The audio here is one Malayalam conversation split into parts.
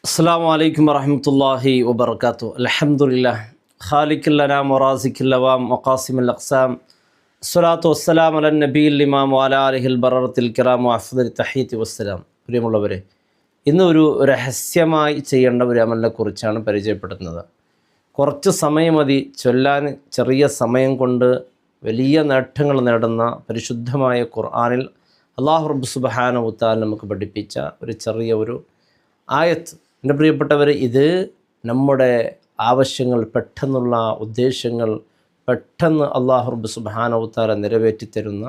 അസ്സലാമു അലൈക്കും വറഹ്മത്തുള്ളാഹി വബറകാതുഹു. അൽഹംദുലില്ലാഹ് ഖാലിഖുൽ അനാം വറാസിഖുൽ അവാം വഖാസിമുൽ അഖ്സാം. അസ്സലാത്തു വസ്സലാമു അലൻ നബിയിൽ ഇമാം വഅലാ ആലിഹിൽ ബററത്തിൽ കിറാം വഅഫ്ദലി തഹീയത്തി വസ്സലാം. പ്രിയമുള്ളവരെ, ഇന്ന് ഒരു രഹസ്യമായി ചെയ്യേണ്ട ഒരു അമലിനെ കുറിച്ചാണ് പരിചയപ്പെടുന്നത്. കുറച്ച് സമയം മതി ചൊല്ലാൻ. ചെറിയ സമയം കൊണ്ട് വലിയ നേട്ടങ്ങൾ നേടുന്ന പരിശുദ്ധമായ ഖുർആനിൽ അല്ലാഹു റബ്ബ് സുബ്ഹാനഹു വ തആല നമുക്ക് പഠിപ്പിച്ച ഒരു ചെറിയ ഒരു ആയത്ത്. എൻ്റെ പ്രിയപ്പെട്ടവർ, ഇത് നമ്മുടെ ആവശ്യങ്ങൾ, പെട്ടെന്നുള്ള ഉദ്ദേശങ്ങൾ പെട്ടെന്ന് അല്ലാഹു റബ്ബ് സുബ്ഹാനഹു വ തആല നിറവേറ്റിത്തരുന്ന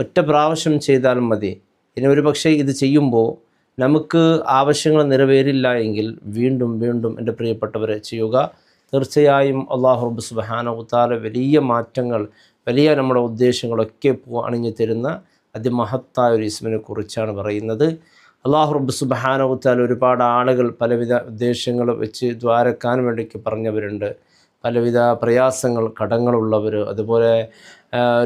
ഒറ്റ പ്രാവശ്യം ചെയ്താലും മതി. ഇനി ഒരു പക്ഷേ ഇത് ചെയ്യുമ്പോൾ നമുക്ക് ആവശ്യങ്ങൾ നിറവേറില്ല എങ്കിൽ വീണ്ടും വീണ്ടും എൻ്റെ പ്രിയപ്പെട്ടവരെ ചെയ്യുക. തീർച്ചയായും അല്ലാഹു റബ്ബ് സുബ്ഹാനഹു വ തആല വലിയ മാറ്റങ്ങൾ, വലിയ നമ്മുടെ ഉദ്ദേശങ്ങളൊക്കെ അണിഞ്ഞു തരുന്ന അതിമഹത്തായ ഒരു ഇസ്മിനെ കുറിച്ചാണ് പറയുന്നത്. അല്ലാഹു റബ്ബ് സുബ്ഹാനഹു വ തആല ഒരുപാട് ആളുകൾ പലവിധ ഉദ്ദേശങ്ങൾ വെച്ച് ദ്വാരക്കാൻ വേണ്ടിക്ക് പറഞ്ഞവരുണ്ട്. പലവിധ പ്രയാസങ്ങൾ, കടങ്ങളുള്ളവർ, അതുപോലെ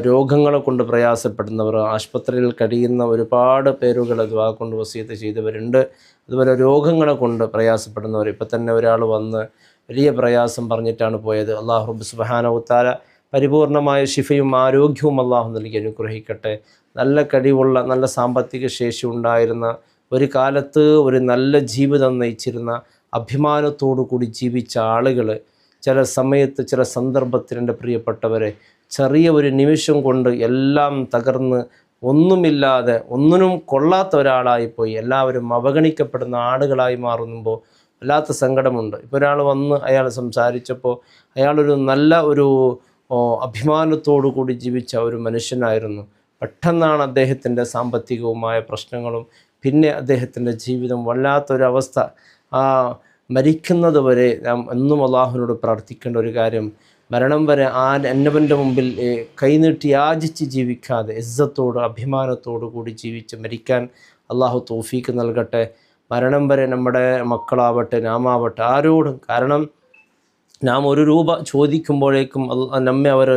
രോഗങ്ങളെ കൊണ്ട് പ്രയാസപ്പെടുന്നവർ, ആശുപത്രിയിൽ കഴിയുന്ന ഒരുപാട് പേരുകൾ ദുആ കൊണ്ട് വസിയത്ത് ചെയ്തവരുണ്ട്. അതുപോലെ രോഗങ്ങളെ കൊണ്ട് പ്രയാസപ്പെടുന്നവർ. ഇപ്പം തന്നെ ഒരാൾ വന്ന് വലിയ പ്രയാസം പറഞ്ഞിട്ടാണ് പോയത്. അല്ലാഹു റബ്ബ് സുബ്ഹാനഹു വ തആല പരിപൂർണമായ ശിഫയും ആരോഗ്യവും അല്ലാഹു നൽകി അനുഗ്രഹിക്കട്ടെ. നല്ല കഴിവുള്ള, നല്ല സാമ്പത്തിക ശേഷി ഉണ്ടായിരുന്ന, ഒരു കാലത്ത് ഒരു നല്ല ജീവിതം നയിച്ചിരുന്ന, അഭിമാനത്തോടു കൂടി ജീവിച്ച ആളുകൾ ചില സമയത്ത്, ചില സന്ദർഭത്തിൽ എൻ്റെ പ്രിയപ്പെട്ടവരെ ചെറിയ ഒരു നിമിഷം കൊണ്ട് എല്ലാം തകർന്ന് ഒന്നുമില്ലാതെ, ഒന്നിനും കൊള്ളാത്ത ഒരാളായിപ്പോയി, എല്ലാവരും അവഗണിക്കപ്പെടുന്ന ആളുകളായി മാറുമ്പോൾ വല്ലാത്ത സങ്കടമുണ്ട്. ഇപ്പോൾ ഒരാൾ വന്ന് അയാൾ സംസാരിച്ചപ്പോൾ അയാളൊരു നല്ല ഒരു അഭിമാനത്തോടു കൂടി ജീവിച്ച ഒരു മനുഷ്യനായിരുന്നു. പെട്ടെന്നാണ് അദ്ദേഹത്തിൻ്റെ സാമ്പത്തികവുമായ പ്രശ്നങ്ങളും പിന്നെ അദ്ദേഹത്തിൻ്റെ ജീവിതം വല്ലാത്തൊരവസ്ഥ. മരിക്കുന്നത് വരെ നാം എന്നും അള്ളാഹുവിനോട് പ്രാർത്ഥിക്കേണ്ട ഒരു കാര്യം, മരണം വരെ എന്നവൻ്റെ മുമ്പിൽ കൈനീട്ടി യാചിച്ച് ജീവിക്കാതെ ഇസ്സത്തോട്, അഭിമാനത്തോടു കൂടി ജീവിച്ച് മരിക്കാൻ അള്ളാഹു തൗഫീക്ക് നൽകട്ടെ. മരണം വരെ നമ്മുടെ മക്കളാവട്ടെ, നാമാവട്ടെ, ആരോടും, കാരണം നാം ഒരു രൂപ ചോദിക്കുമ്പോഴേക്കും നമ്മെ അവർ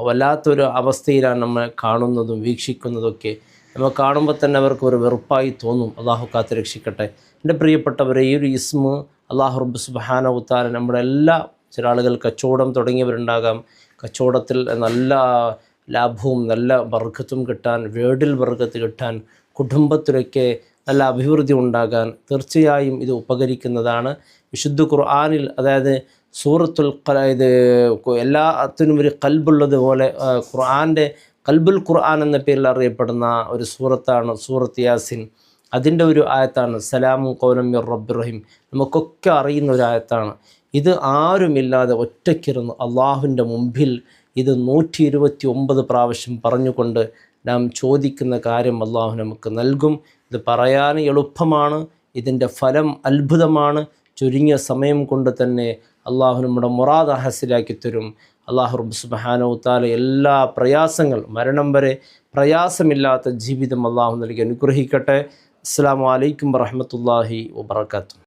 വല്ലാത്തൊരു അവസ്ഥയിലാണ് നമ്മെ കാണുന്നതും വീക്ഷിക്കുന്നതൊക്കെ. നമ്മൾ കാണുമ്പോൾ തന്നെ അവർക്ക് ഒരു വെറുപ്പായി തോന്നും. അള്ളാഹു കാത്ത് രക്ഷിക്കട്ടെ. എൻ്റെ പ്രിയപ്പെട്ടവരെ, ഈ ഒരു ഇസ്മ് അല്ലാഹു റബ്ബ് സുബ്ഹാനഹു വ തആല നമ്മുടെ ചില ആളുകൾ കച്ചവടം തുടങ്ങിയവരുണ്ടാകാം. കച്ചവടത്തിൽ നല്ല ലാഭവും നല്ല ബർക്കത്തും കിട്ടാൻ, വീടിൽ ബർക്കത്ത് കിട്ടാൻ, കുടുംബത്തിലൊക്കെ നല്ല അഭിവൃദ്ധി ഉണ്ടാകാൻ തീർച്ചയായും ഇത് ഉപകരിക്കുന്നതാണ്. വിശുദ്ധ ഖുർആനിൽ, അതായത് സൂറത്തുൽ എല്ലാത്തിനും ഒരു കൽബുള്ളതുപോലെ ഖുർആൻ്റെ കൽബുൽ ഖുർആൻ എന്ന പേരിൽ അറിയപ്പെടുന്ന ഒരു സൂറത്താണ് സൂറത്ത് യാസിൻ. അതിൻ്റെ ഒരു ആയത്താണ് സലാമുൻ ഖൗലൻ മിർ റബ്ബിർ റഹീം. നമുക്കൊക്കെ അറിയുന്ന ഒരു ആയത്താണ്. ഇത് ആരുമില്ലാതെ ഒറ്റയ്ക്കിരുന്ന് അള്ളാഹുവിൻ്റെ മുമ്പിൽ ഇത് 129 പ്രാവശ്യം പറഞ്ഞുകൊണ്ട് നാം ചോദിക്കുന്ന കാര്യം അള്ളാഹു നമുക്ക് നൽകും. ഇത് പറയാൻ എളുപ്പമാണ്, ഇതിൻ്റെ ഫലം അത്ഭുതമാണ്. ചുരുങ്ങിയ സമയം കൊണ്ട് തന്നെ അള്ളാഹു നമ്മുടെ മുറാദ് ഹാസിലാക്കി തരും. അല്ലാഹു റബ്ബ് സുബ്ഹാനഹു വ തആല എല്ലാ പ്രയാസങ്ങൾ, മരണം വരെ പ്രയാസമില്ലാത്ത ജീവിതം അള്ളാഹു നൽകി അനുഗ്രഹിക്കട്ടെ. അസ്സലാമു അലൈക്കും വറഹ്മത്തുള്ളാഹി വബറകാതുഹു.